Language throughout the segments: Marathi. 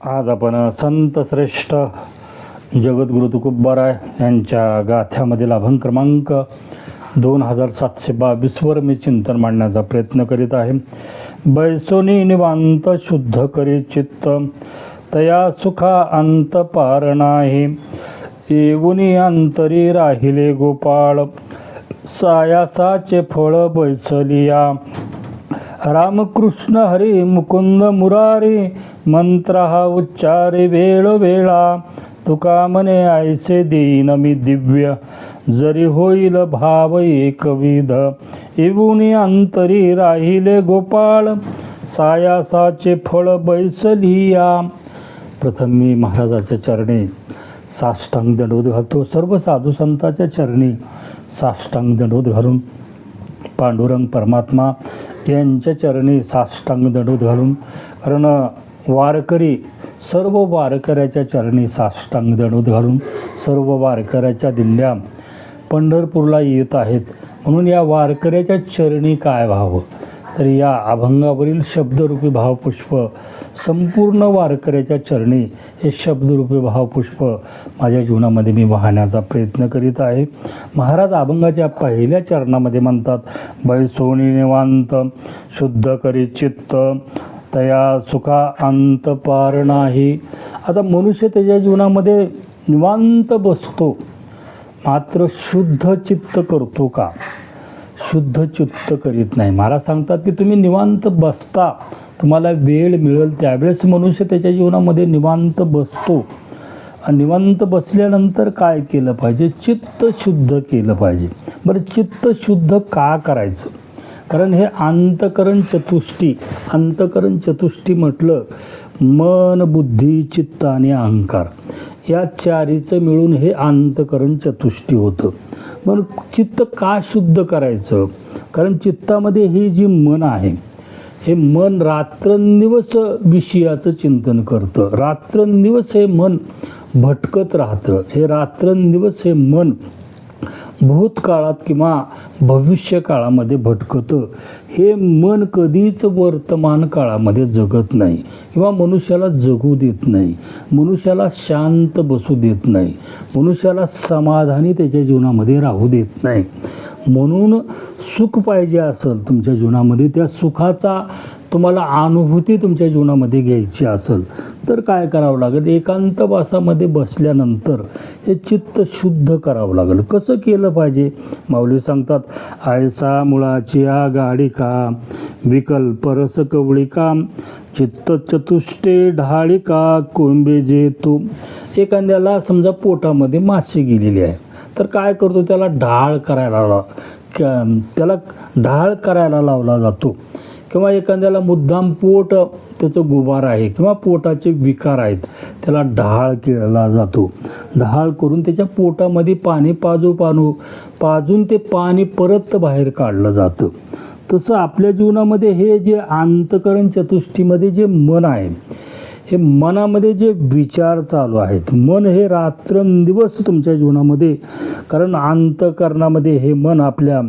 आज आपण संत श्रेष्ठ जगद्गुरु तुकोबाराय यांच्या गाथ्यामधील अभंग क्रमांक 2722 वर मी चिंतन मांडण्याचा प्रयत्न करीत आहे. बैसोनी निवांत शुद्ध करी चित्त, तया सुखा अंत पार नाही. येऊनी अंतरी राहिले गोपाळ, सायासाचे फळ बैसलिया. रामकृष्ण हरी मुकुंद मुरारी, मंत्र हा उच्चारे वेळोवेळा. तुका म्हणे ऐसे देईन मी दिव्य, जरी होईल भाव एकविध. येऊनी अंतरी राहिले गोपाळ, सायासाचे फळ बैसलिया. प्रथम मी महाराजाच्या चरणी साष्टांग दंडवत घालतो. सर्व साधू संतांच्या चरणी साष्टांग दंडवत घालून, पांडुरंग परमात्मा यांच्या चरणी साष्टांग दंडवत घालून, कारण वारकरी सर्व वारकऱ्याच्या चरणी साष्टांग दंडवत घालून सर्व वारकऱ्याच्या दिंड्या पंढरपूरला येत आहेत. म्हणून या वारकऱ्याच्या चरणी काय व्हावं, तर या अभंगावरील शब्दरूपी भावपुष्प संपूर्ण वारकऱ्याच्या चरणी हे शब्दरूपी भावपुष्प माझ्या जीवनामध्ये मी वाहण्याचा प्रयत्न करीत आहे. महाराज अभंगाच्या पहिल्या चरणामध्ये म्हणतात, बैसोनी निवांत शुद्ध करी चित्त, तया सुखा अंत पार नाही. आता मनुष्य त्याच्या जीवनामध्ये निवांत बसतो, मात्र शुद्ध चित्त करतो का? शुद्ध चित्त करीत नाही. महाराज सांगतात की तुम्ही निवांत बसता, तुम्हाला वेळ मिळेल त्यावेळेस मनुष्य त्याच्या जीवनामध्ये निवांत बसतो. आणि निवांत बसल्यानंतर काय केलं पाहिजे? चित्त शुद्ध केलं पाहिजे. बरं, चित्त शुद्ध का करायचं? कारण हे अंतकरण चतुष्टी, अंतकरण चतुष्टी म्हटलं मन, बुद्धी, चित्त आणि अहंकार, या चारीचं मिळून हे अंतकरण चतुष्टी होतं. मग चित्त का शुद्ध करायचं? कारण चित्तामध्ये ही जी मन आहे, हे मन रात्रंदिवस विषयाचं चिंतन करतं. रात्रंदिवस हे मन भटकत राहतं. हे रात्रंदिवस हे मन भूतकाळात किंवा भविष्य काळामध्ये भटकतं. हे मन कधीच वर्तमान काळामध्ये जगत नाही किंवा मनुष्याला जगू देत नाही, मनुष्याला शांत बसू देत नाही, मनुष्याला समाधानी त्याच्या जीवनामध्ये राहू देत नाही. म्हणून सुख पाहिजे असेल तुमच्या जीवनामध्ये, त्या सुखाचा तुम्हाला अनुभूती तुमच्या जीवनामध्ये घ्यायची असेल तर काय करावं लागेल? एकांतवासामध्ये बसल्यानंतर हे चित्त शुद्ध करावं लागेल. कसं केलं पाहिजे? माऊली सांगतात, आयसा मुळाची आगाडिका, विकल्प रस कवळिका, चित्त चतुष्टे ढाळिका, कोंबे जे तू. एखाद्याला समजा पोटामध्ये माशी गेलेली आहे, तर काय करतो? त्याला ढाळ करायला लावला जातो. किंवा एखाद्याला मुद्दाम पोट त्याचं गुबार आहे किंवा पोटाचे विकार आहेत, त्याला ढाळ केला जातो. ढाळ करून त्याच्या पोटामध्ये पाणी पाजून ते पाणी परत बाहेर काढलं जातं. तसं आपल्या जीवनामध्ये हे जे अंतकरण चतुष्टीमध्ये जे मन आहे, हे मनामध्ये जे विचार चालू आहेत, मन हे रात्रंदिवस तुमच्या जीवनामध्ये, कारण अंतकरणामध्ये हे मन आपल्या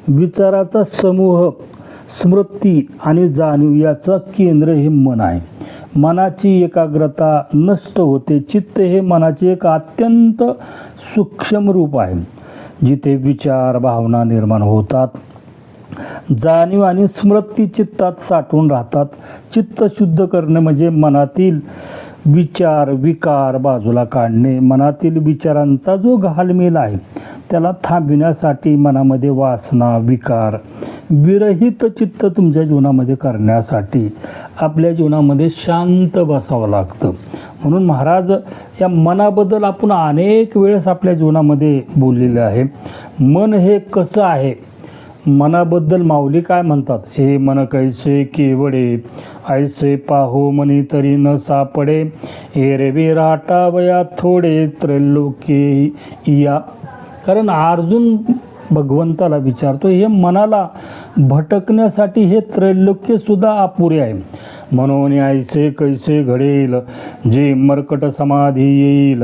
विचाराचा समूह, स्मृती आणि जाणीव याचं केंद्र हे मन आहे. मनाची एकाग्रता नष्ट होते. चित्त हे मनाचे एक अत्यंत सूक्ष्म रूप आहे, जिथे विचार भावना निर्माण होतात, जाणीव आणि स्मृती चित्तात साठवून राहतात. चित्त शुद्ध करणे म्हणजे मनातील विचार विकार बाजूला काढणे. मनातील विचारांचा जो घालमेल आहे त्याला थांबविण्यासाठी मनामध्ये वासना विकार विरहित चित्त तुमच्या जीवनामध्ये करण्यासाठी आपल्या जीवनामध्ये शांत बसावं लागतं. म्हणून महाराज या मनाबद्दल आपण अनेक वेळेस आपल्या जीवनामध्ये बोललेलं आहे. मन हे कसं आहे? मनाबद्दल माऊली काय म्हणतात? हे मन कैसे केवडे, ऐसे पाहो मनी तरी न सापडे. एरवे राटावया थोडे, त्रैलोक्ये या. कारण अर्जुन भगवंताला विचारतो, हे मनाला भटकण्यासाठी हे त्रैलोक्य सुद्धा अपुरे आहे. म्हणून ऐसे कैसे घडेल, जे मर्कट समाधी येईल.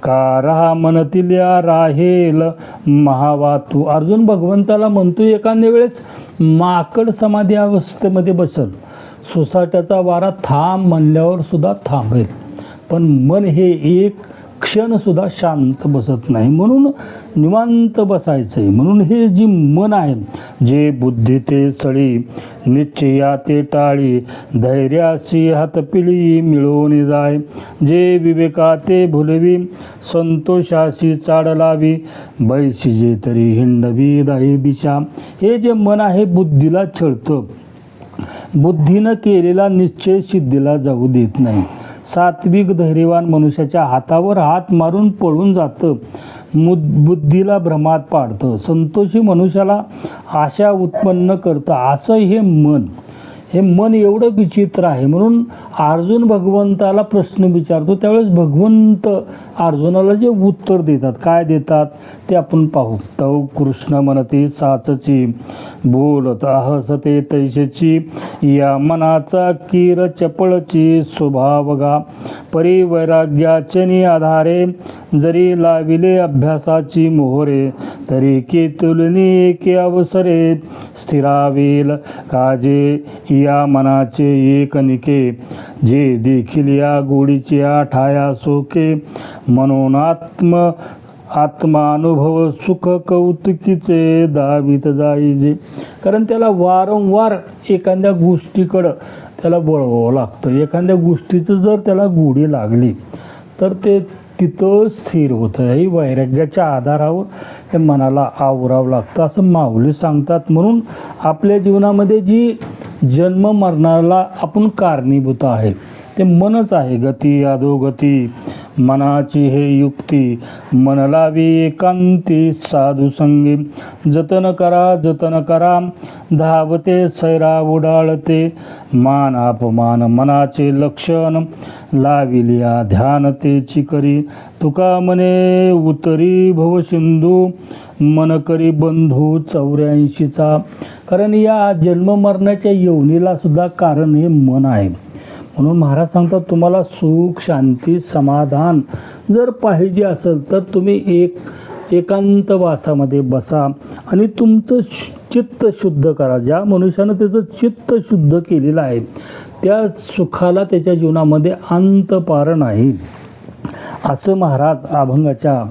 का राहा मनतील या राहेल महावातू. अर्जुन भगवंताला म्हणतो, एखाद्या वेळेस माकड समाधी अवस्थेमध्ये बसल, सोसाट्याचा वारा थांब म्हणल्यावर सुद्धा थांबेल. पण मन हे एक क्षणसुद्धा शांत बसत नाही, म्हणून निवांत बसायचं आहे. म्हणून हे जी मन आहे, जे बुद्धी ते सळी, निश्चया ते टाळी, धैर्याशी हातपिळी मिळवून जाय, जे विवेका ते भुलवी, संतोषाशी चाड लावी, बैशी जे तरी हिंडवी दाही दिशा. हे जे मन आहे बुद्धीला छळतं, बुद्धीनं केलेला निश्चय सिद्धीला जाऊ देत नाही. सात्विक धैर्यवान मनुष्याच्या हातावर हात मारून पळून जातं, बुद्धीला भ्रमात पाडतं, संतोषी मनुष्याला आशा उत्पन्न करतं. असं हे मन, हे मन एवढं विचित्र आहे. म्हणून अर्जुन भगवंताला प्रश्न विचारतो, त्यावेळेस भगवंत अर्जुनाला जे उत्तर देतात, काय देतात ते आपण पाहू. तव कृष्ण म्हणते साचची, बोलत हसते तैशची, या मनाचा कीर चपळची स्वभावगा, परिवैराग्याचनी आधारे, जरी लाविले अभ्यासाची मोहरे, तरी केतुलनी एके अवसरे, स्थिरावेल काजे या मनाचे एक निके, जे देखील या गोडीचे ठाया सोके, म्हणून आत्मानुभव सुख कौतुकीचे दावित जाईजे. कारण त्याला वारंवार एखाद्या गोष्टीकडं त्याला वळवावं लागतं. एखाद्या गोष्टीचं जर त्याला गोडी लागली तर ते तिथं स्थिर होतं. ही वैराग्याच्या आधारावर हे मनाला आवरावं लागतं असं माऊली सांगतात. म्हणून आपल्या जीवनामध्ये जी जन्म मरणाला आपण कारणीभूत आहे ते मनच आहे. गती अधोगती मनाची हे युक्ती, मन लावी एकांती साधू संगी, जतन करा धावते सैरा उडाळते, मान अपमान मनाचे लक्षण, लाविलिया ध्यानतेची करी, तुका मने उतरी भवसिंधू, मन करी बंधू 84चा. कारण या जन्म मरणाच्या योनीला सुद्धा कारण हे मन आहे. म्हणून महाराज सांगतात, तुम्हाला सुख शांती समाधान जर पाहिजे असेल तर तुम्ही एकांतवासामध्ये बसा आणि तुमचं चित्त शुद्ध करा. ज्या मनुष्यानं त्याचं चित्त शुद्ध केलेलं आहे त्या सुखाला त्याच्या जीवनामध्ये अंत पार नाही असं महाराज अभंगाच्या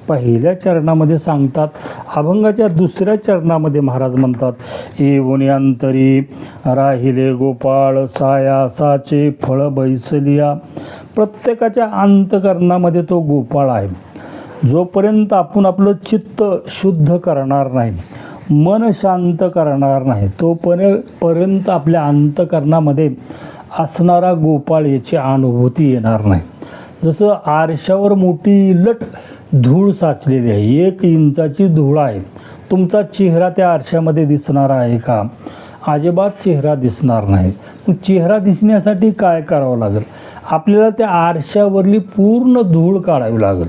पहिल्या चरणामध्ये सांगतात. अभंगाच्या दुसऱ्या चरणामध्ये महाराज म्हणतात, येऊन अंतरी राहिले गोपाळ, सायासाचे फळ बैसलिया. प्रत्येकाच्या अंतकरणामध्ये तो गोपाळ आहे. जोपर्यंत आपण आपलं चित्त शुद्ध करणार नाही, मन शांत करणार नाही, तोपर्यंत आपल्या अंतकरणामध्ये असणारा गोपाळ याची अनुभूती येणार नाही. जसं आरशावर मोठी लट धूळ साचलेली आहे, 1 इंचाची धूळ आहे. तुमचा चेहरा त्या आरशामध्ये दिसणार आहे का? अजिबात चेहरा दिसणार नाही. चेहरा दिसण्यासाठी काय करावं लागेल? आपल्याला त्या आरशावरली पूर्ण धूळ काढावी लागेल.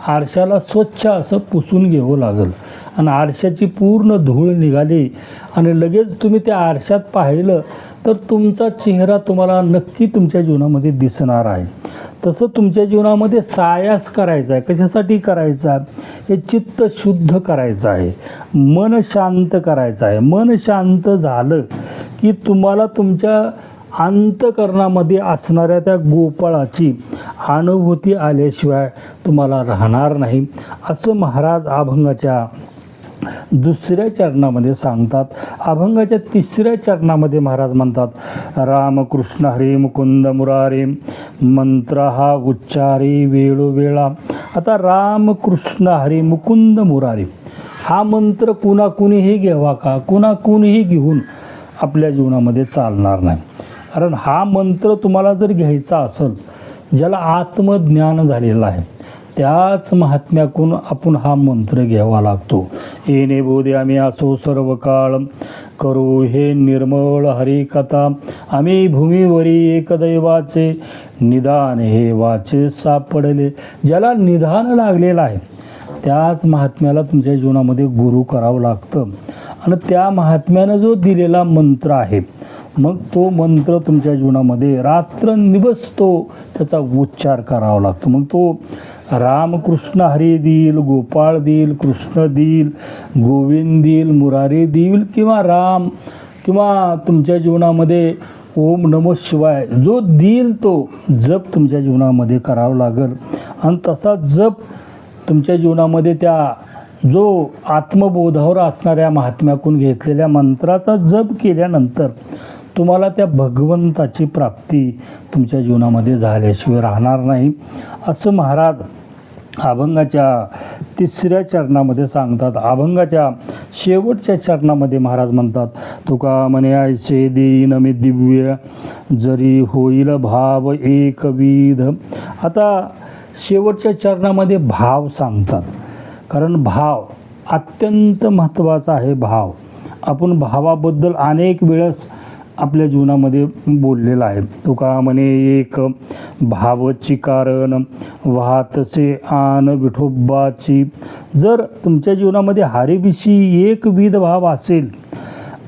आरशाला स्वच्छ असं पुसून घ्यावं लागेल आणि आरशाची पूर्ण धूळ निघाली आणि लगेच तुम्ही त्या आरशात पाहिलं तर तुमचा चेहरा तुम्हाला नक्की तुमच्या जीवनामध्ये दिसणार आहे. तसं तुमच्या जीवनामध्ये सायास करायचा आहे. कशासाठी करायचा? हे चित्त शुद्ध करायचं आहे, मन शांत करायचं आहे. मन शांत झालं की तुम्हाला तुमच्या अंतकरणामध्ये असणाऱ्या त्या गोपाळाची अनुभूती आल्याशिवाय तुम्हाला राहणार नाही असं महाराज अभंगाच्या दुसऱ्या चरणामध्ये सांगतात. अभंगाच्या तिसऱ्या चरणामध्ये महाराज म्हणतात, रामकृष्ण हरी मुकुंद मुरारी, मंत्र हा उच्चारी वेळोवेळा. आता रामकृष्ण हरी मुकुंद मुरारी हा मंत्र कुणाकुणीही घ्यावा का? कुणाकुणीही घेऊन आपल्या जीवनामध्ये चालणार नाही. कारण हा मंत्र तुम्हाला जर घ्यायचा असेल, ज्याला आत्मज्ञान झालेलं आहे त्याच महात्म्याकून आपण हा मंत्र घ्यावा लागतो. येणे बोधे आम्ही असो सर्व काळ, करू हे निर्मळ हरिकथा, आम्ही भूमीवरी एकदैवाचे, निदान हे वाचे सापडले. ज्याला निदान लागलेलं आहे त्याच महात्म्याला तुमच्या जीवनामध्ये गुरु करावं लागतं आणि त्या महात्म्यानं जो दिलेला मंत्र आहे मग तो मंत्र तुमच्या जीवनामध्ये रात्रंदिवस तो त्याचा उच्चार करावा लागतो. मग तो रामकृष्ण हरी देईल, गोपाळ देईल, कृष्ण देईल, गोविंद देईल, मुरारी देईल किंवा राम किंवा तुमच्या जीवनामध्ये ओम नमः शिवाय जो देईल तो जप तुमच्या जीवनामध्ये करावा लागेल. आणि तसा जप तुमच्या जीवनामध्ये त्या जो आत्मबोधावर असणाऱ्या महात्म्याकडून घेतलेल्या मंत्राचा जप केल्यानंतर तुम्हाला त्या भगवंताची प्राप्ती तुमच्या जीवनामध्ये झाल्याशिवाय राहणार नाही, असं महाराज अभंगाच्या 3ऱ्या चरणामध्ये सांगतात. अभंगाच्या शेवटच्या चरणामध्ये महाराज म्हणतात, तुका म्हणे ऐसे देईन मी दिव्य जरी होईल भाव एकविध. आता शेवटच्या चरणामध्ये भाव सांगतात, कारण भाव अत्यंत महत्त्वाचा आहे. भाव आपण भावाबद्दल अनेक वेळेस आपल्या जीवनामध्ये बोललेला आहे. तुका म्हणे एक भावची कारण वाहतसे आन विठोबाची. जर तुमच्या जीवनामध्ये हरीविषयी एकविध भाव असेल,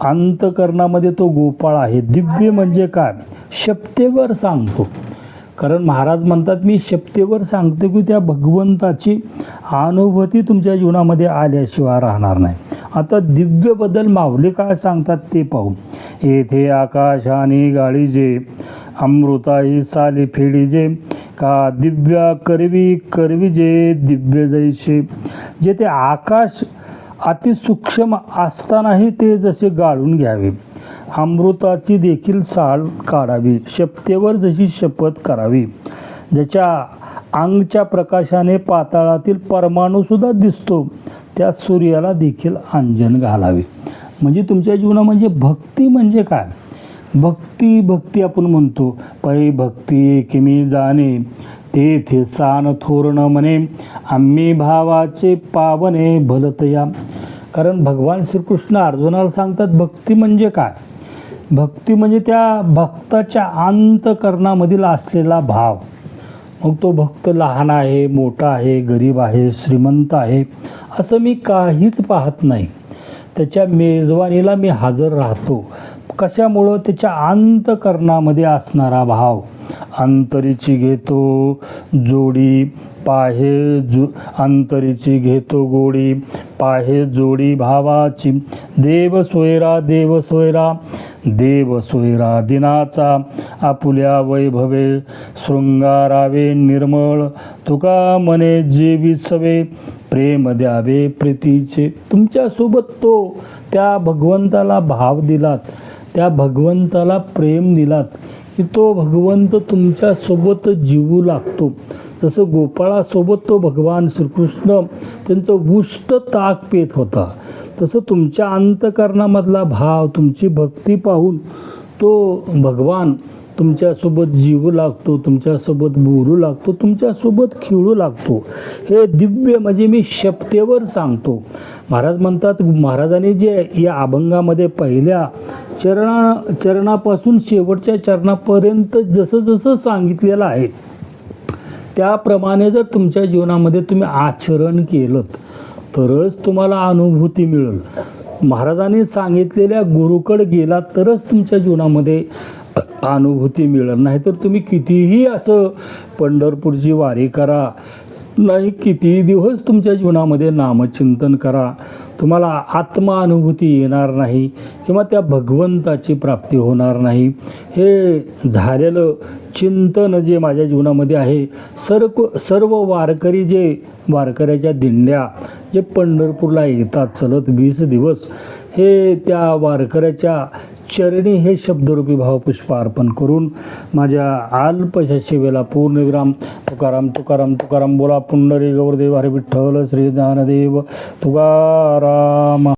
अंतकरणामध्ये तो गोपाळ आहे. दिव्य म्हणजे काय? शब्देवर सांगतो. कारण महाराज म्हणतात, मी शब्देवर सांगतो की त्या भगवंताची अनुभूती तुमच्या जीवनामध्ये आल्याशिवाय राहणार नाही. आता दिव्यबद्दल माऊली काय सांगतात ते पाहू. येथे आकाशाने गाळीजे अमृताही साली फेडीजे का दिव्या करविजे दिव्य जैसे. जे ते आकाश अतिसूक्ष्म असतानाही ते जसे गाळून घ्यावे, अमृताची देखील साळ काढावी, शपथेवर जशी शपथ करावी, ज्याच्या अंगच्या प्रकाशाने पाताळातील परमाणूसुद्धा दिसतो त्या सूर्याला देखील अंजन घालावे. म्हणजे तुमच्या जीवनामध्ये भक्ती म्हणजे काय? भक्ती आपण म्हणतो. पै भक्ती किमी जाणे तेथे सान थोरण म्हणे आम्ही भावाचे पावने भलतया. कारण भगवान श्रीकृष्ण अर्जुनाला सांगतात भक्ती म्हणजे काय? भक्ती म्हणजे त्या भक्ताच्या अंतकरणामधील असलेला भाव. मग तो भक्त लहान आहे, मोठा आहे, गरीब आहे, श्रीमंत आहे असं मी काहीच पाहत नाही. त्याच्या मेजवानीला मी हजर राहतो. कशामुळं? त्याच्या अंतकरणामध्ये असणारा भाव. अंतरीची घेतो जोडी पाहे अंतरीची घेतो गोडी पाहे जोडी भावाची. देव सोयरा देव सोयरा दिनाचा आपुल्या वैभवे शृंगारावे निर्मळ. तुका म्हणे जेवी सवे प्रेम द्यावे प्रीतीचे. तुमच्यासोबत तो त्या भगवंताला भाव दिलात, त्या भगवंताला प्रेम दिलात की तो भगवंत तुमच्यासोबत जीवू लागतो. जसं गोपाळासोबत तो भगवान श्रीकृष्ण त्यांचं उष्ट ताक पेत होता, तसं तुमच्या अंतकरणामधला भाव, तुमची भक्ती पाहून तो भगवान तुमच्यासोबत जीवू लागतो, तुमच्यासोबत बोलू लागतो, तुमच्यासोबत खेळू लागतो. हे दिव्य म्हणजे मी शब्देवर सांगतो. महाराज म्हणतात, महाराजांनी जे या अभंगामध्ये पहिल्या चरणापासून शेवटच्या चरणापर्यंत जसं सांगितलेलं आहे त्याप्रमाणे जर तुमच्या जीवनामध्ये तुम्ही आचरण केलं तरच तुम्हाला अनुभूती मिळेल. महाराजांनी सांगितलेल्या गुरुकडे गेला तरच तुमच्या जीवनामध्ये अनुभूती मिळेल. नाहीतर तुम्ही कितीही असं पंढरपूरची वारी करा, नाही कितीही दिवस तुमच्या जीवनामध्ये नामचिंतन करा, तुम्हाला आत्मानुभूती येणार नाही किंवा त्या भगवंताची प्राप्ती होणार नाही. हे झालेलं चिंतन जे माझ्या जीवनामध्ये आहे, सर्व वारकरी जे वारकऱ्याच्या दिंड्या जे पंढरपूरला येतात चलत 20 दिवस, हे त्या वारकऱ्याच्या चरणी हे शब्दरूपी भावपुष्प अर्पण करून माझ्या अल्पशा सेवेला पूर्णविराम. तुकाराम तुकाराम तुकाराम. बोला पुंडरी गौरदेव हरी विठ्ठल श्री ज्ञानदेव तुकाराम.